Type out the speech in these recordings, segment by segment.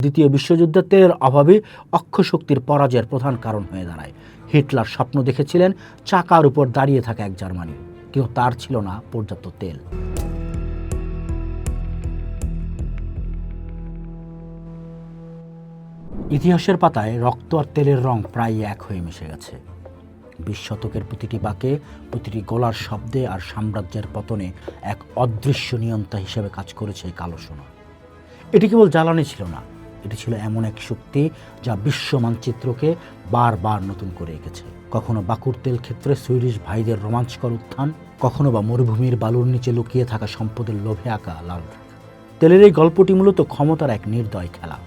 দ্বিতীয় বিশ্বযুদ্ধে তেলের অভাবে অক্ষশক্তির পরাজয়ের প্রধান কারণ হয়ে দাঁড়ায়। হিটলার স্বপ্ন দেখেছিলেন চাকার উপর দাঁড়িয়ে থাকা এক জার্মানি, কিন্তু তার ছিল না পর্যাপ্ত তেল। ইতিহাসের পাতায় রক্ত আর তেলের রং প্রায় এক হয়ে মিশে গেছে। 20 শতকের প্রতিটি বাঁকে, প্রতিটি গোলার শব্দে আর সাম্রাজ্যের পতনে এক অদৃশ্য নিয়ন্তা হিসেবে কাজ করেছে কালো সোনা। এটি কেবল জ্বালানি ছিল না, এটি ছিল এমন এক শক্তি যা বিশ্ব মানচিত্রকে বারবার নতুন করে এঁকেছে। কখনো বাকুর তেল ক্ষেত্রে সুইডিশ ভাইদের রোমাঞ্চকর উত্থান, কখনো বা মরুভূমির বালুর নিচে লুকিয়ে থাকা সম্পদের লোভে আঁকা লাল রেখা। তেলের এই গল্পটি মূলত ক্ষমতার এক নির্দয় খেলা।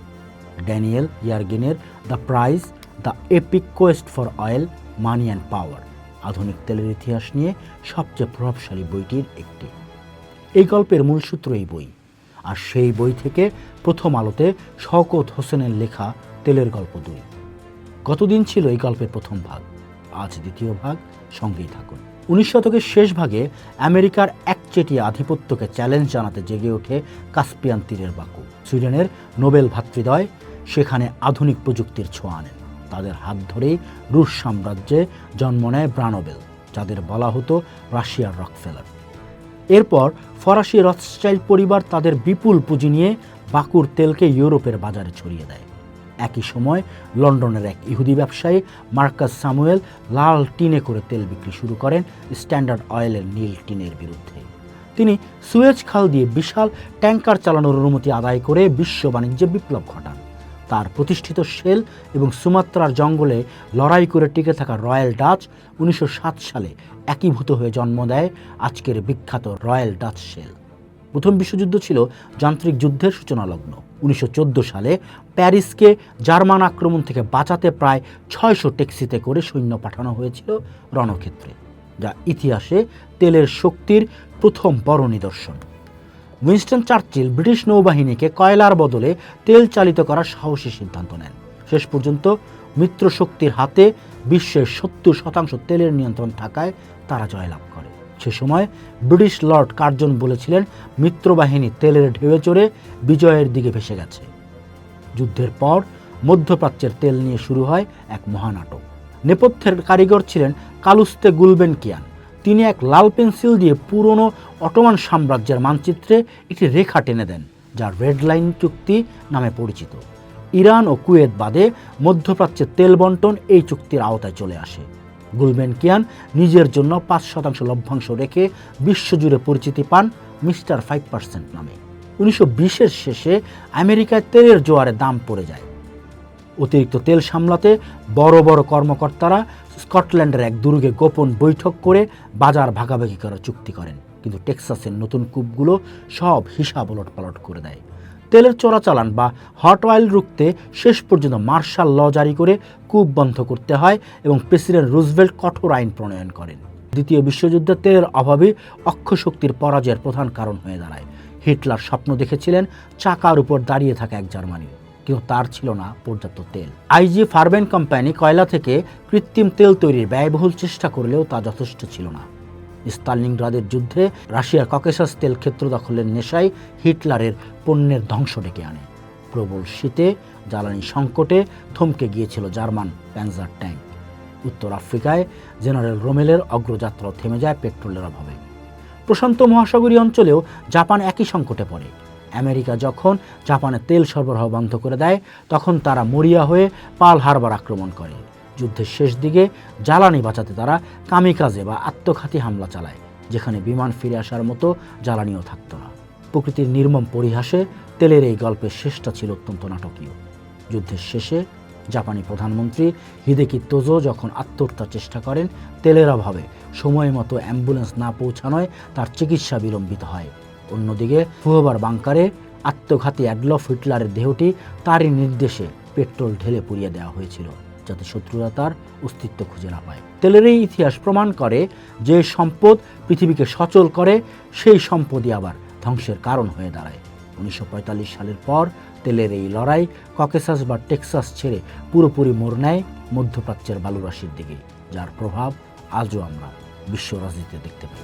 ড্যানিয়েল ইয়ারগিনের the prize, the epic quest for oil, money and power আধুনিক তেলের ইতিহাস নিয়ে সবচেয়ে প্রভাবশালী বইটির একটি। এই গল্পের মূল সূত্র এই বই, আর সেই বই থেকে প্রথম আলোতে শওকত হোসেনের লেখা তেলের গল্প 2। গতদিন ছিল এই গল্পের প্রথম ভাগ, আজ দ্বিতীয় ভাগ, সঙ্গেই থাকুন। 19 শতকের শেষ ভাগে আমেরিকার একচেটিয়া আধিপত্যকে চ্যালেঞ্জ জানাতে জেগে ওঠে কাস্পিয়ান তীরের বাকু। সুইডেনের নোবেল ভ্রাতৃদ্বয় সেখানে আধুনিক প্রযুক্তির ছোঁয়া আনেন। তাদের হাত ধরেই রুশ সাম্রাজ্যে জন্ম নেয় ব্রানোবেল, যাদের বলা হতো রাশিয়ার রকফেলার। এরপর ফরাসি রথস্টাইল্ড পরিবার তাদের বিপুল পুঁজি নিয়ে বাকুর তেলকে ইউরোপের বাজারে ছড়িয়ে দেয়। একই সময় লন্ডনের এক ইহুদি ব্যবসায়ী মার্কাস স্যামুয়েল লাল টিনে করে তেল বিক্রি শুরু করেন স্ট্যান্ডার্ড অয়েলের নীল টিনের বিরুদ্ধে। তিনি সুয়েজ খাল দিয়ে বিশাল ট্যাঙ্কার চালানোর অনুমতি আদায় করে বিশ্ব বাণিজ্যে বিপ্লব ঘটান। তার প্রতিষ্ঠিত শেল এবং সুমাত্রার জঙ্গলে লড়াই করে টিকে থাকা রয়্যাল ডাচ 1907 সালে একীভূত হয়ে জন্ম দেয় আজকের বিখ্যাত রয়্যাল ডাচ শেল। প্রথম বিশ্বযুদ্ধ ছিল যান্ত্রিক যুদ্ধের সূচনা লগ্ন। 1914 সালে প্যারিসকে জার্মান আক্রমণ থেকে বাঁচাতে প্রায় 600 ট্যাক্সিতে করে সৈন্য পাঠানো হয়েছিল রণক্ষেত্রে, যা ইতিহাসে তেলের শক্তির প্রথম বড় নিদর্শন। উইনস্টন চার্চিল ব্রিটিশ নৌবাহিনীকে কয়লার বদলে তেল চালিত করার সাহসী সিদ্ধান্ত নেন। শেষ পর্যন্ত মিত্র শক্তির হাতে বিশ্বের 70% তেলের নিয়ন্ত্রণ থাকায় তারা জয়লাভ করে। সে সময় ব্রিটিশ লর্ড কার্জন বলেছিলেন, মিত্রবাহিনী তেলের ঢেউয়ে চড়ে বিজয়ের দিকে ভেসে গেছে। যুদ্ধের পর মধ্যপ্রাচ্যের তেল নিয়ে শুরু হয় এক মহানাটক। নেপথ্যের কারিগর ছিলেন কালুস্তে গুলবেনকিয়ান। তিনি এক লাল পেন্সিল দিয়ে পুরনো অটোমান সাম্রাজ্যের মানচিত্রে একটি রেখা টেনে দেন, যা রেড লাইন চুক্তি নামে পরিচিত। ইরান ও কুয়েত বাদে মধ্যপ্রাচ্যের তেল বন্টন এই চুক্তির আওতায় চলে আসে। গুলবেনকিয়ান নিজের জন্য 5% লভ্যাংশ রেখে বিশ্বজুড়ে পরিচিতি পান মিস্টার 5% নামে। 1920-এর শেষে আমেরিকায় তেলের জোয়ারে দাম পড়ে যায়। অতিরিক্ত তেল সামলাতে বড় বড় কর্মকর্তারা স্কটল্যান্ডের এক দুর্গে গোপন বৈঠক করে বাজার ভাগাভাগি করার চুক্তি করেন, কিন্তু টেক্সাসের নতুন কূপগুলো সব হিসাব ওলটপালট করে দেয়। তেলের চোরাচালান বা হট অয়েল রুখতে শেষ পর্যন্ত মার্শাল ল জারি করে কূপ বন্ধ করতে হয় এবং প্রেসিডেন্ট রুজভেল্ট কঠোর আইন প্রণয়ন করেন। দ্বিতীয় বিশ্বযুদ্ধে তেলের অভাবে অক্ষশক্তির পরাজয়ের প্রধান কারণ হয়ে দাঁড়ায়। হিটলার স্বপ্ন দেখেছিলেন চাকার উপর দাঁড়িয়ে থাকা এক জার্মানি, কিন্তু তার ছিল না পর্যাপ্ত তেল। আইজি ফার্বেন কোম্পানি কয়লা থেকে কৃত্রিম তেল তৈরির ব্যয়বহুল চেষ্টা করলেও তা যথেষ্ট ছিল না। স্টালিনগ্রাদের যুদ্ধে রাশিয়ার ককেসাস তেল ক্ষেত্র দখলের নেশায় হিটলারের পণ্যের ধ্বংস ডেকে আনে। প্রবল শীতে, জ্বালানি সংকটে থমকে গিয়েছিল জার্মান প্যানজার ট্যাঙ্ক। উত্তর আফ্রিকায় জেনারেল রোমেলের অগ্রযাত্রাও থেমে যায় পেট্রোলের অভাবে। প্রশান্ত মহাসাগরীয় অঞ্চলেও জাপান একই সংকটে পড়ে। আমেরিকা যখন জাপানের তেল সরবরাহ বন্ধ করে দেয়, তখন তারা মরিয়া হয়ে পার্ল হারবার আক্রমণ করে। যুদ্ধের শেষ দিকে জ্বালানি বাঁচাতে তারা কামিকাজে বা আত্মঘাতী হামলা চালায়, যেখানে বিমান ফিরে আসার মতো জ্বালানিও থাকত না। প্রকৃতির নির্মম পরিহাসে তেলের এই গল্পের শেষটা ছিল অত্যন্ত নাটকীয়। যুদ্ধের শেষে জাপানি প্রধানমন্ত্রী হিদেকি তোজো যখন আত্মহত্যার চেষ্টা করেন, তেলের অভাবে সময় মতো অ্যাম্বুলেন্স না পৌঁছানোয় তার চিকিৎসা বিলম্বিত হয়। অন্যদিকে ফুহবার বাংকারে আত্মঘাতী অ্যাডলফ হিটলারের দেহটি তারই নির্দেশে পেট্রোল ঢেলে পুড়িয়ে দেওয়া হয়েছিল, যাতে শত্রুরা তার অস্তিত্ব খুঁজে না পায়। তেলের এই ইতিহাস প্রমাণ করে যে সম্পদ পৃথিবীকে সচল করে, সেই সম্পদই আবার ধ্বংসের কারণ হয়ে দাঁড়ায়। 1945 সালের পর তেলের এই লড়াই ককেসাস বা টেক্সাস ছেড়ে পুরোপুরি মোড় নেয় মধ্যপ্রাচ্যের বালুরাশির দিকে, যার প্রভাব আজও আমরা বিশ্ব রাজনীতিতে দেখতে পাই।